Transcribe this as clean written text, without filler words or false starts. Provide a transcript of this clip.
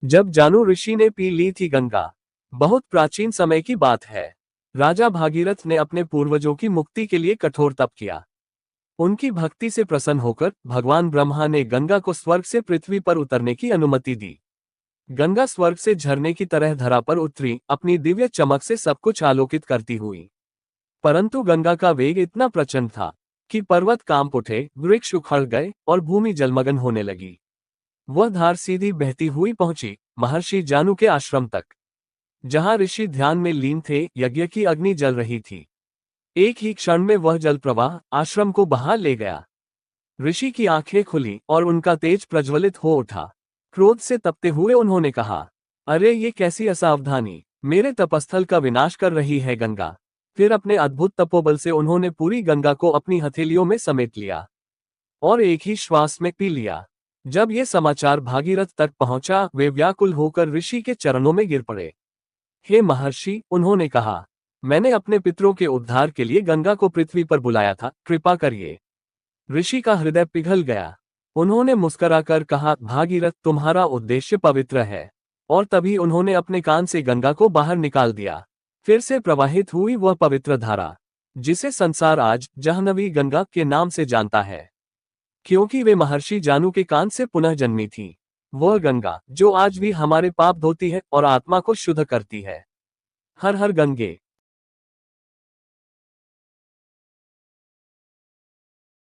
जब जानु ऋषि ने पी ली थी गंगा, बहुत प्राचीन समय की बात है। राजा भागीरथ ने अपने पूर्वजों की मुक्ति के लिए कठोर तप किया। उनकी भक्ति से प्रसन्न होकर भगवान ब्रह्मा ने गंगा को स्वर्ग से पृथ्वी पर उतरने की अनुमति दी। गंगा स्वर्ग से झरने की तरह धरा पर उतरी, अपनी दिव्य चमक से सब कुछ आलोकित करती हुई। परंतु गंगा का वेग इतना प्रचंड था कि पर्वत कांप उठे, वृक्ष उखड़ गए और भूमि जलमग्न होने लगी। वह धार सीधी बहती हुई पहुंची महर्षि जानु के आश्रम तक, जहां ऋषि ध्यान में लीन थे। यज्ञ की अग्नि जल रही थी। एक ही क्षण में वह जल प्रवाह आश्रम को बहा ले गया। ऋषि की आंखें खुली और उनका तेज प्रज्वलित हो उठा। क्रोध से तपते हुए उन्होंने कहा, अरे ये कैसी असावधानी, मेरे तपस्थल का विनाश कर रही है गंगा। फिर अपने अद्भुत तपोबल से उन्होंने पूरी गंगा को अपनी हथेलियों में समेट लिया और एक ही श्वास में पी लिया। जब ये समाचार भागीरथ तक पहुंचा, वे व्याकुल होकर ऋषि के चरणों में गिर पड़े। हे महर्षि, उन्होंने कहा, मैंने अपने पितरों के उद्धार के लिए गंगा को पृथ्वी पर बुलाया था, कृपा करिए। ऋषि का हृदय पिघल गया। उन्होंने मुस्कुराकर कहा, भागीरथ, तुम्हारा उद्देश्य पवित्र है। और तभी उन्होंने अपने कान से गंगा को बाहर निकाल दिया। फिर से प्रवाहित हुई वह पवित्र धारा, जिसे संसार आज जाह्नवी गंगा के नाम से जानता है, क्योंकि वे महर्षि जानु के कान से पुनः जन्मी थी। वह गंगा जो आज भी हमारे पाप धोती है और आत्मा को शुद्ध करती है। हर हर गंगे।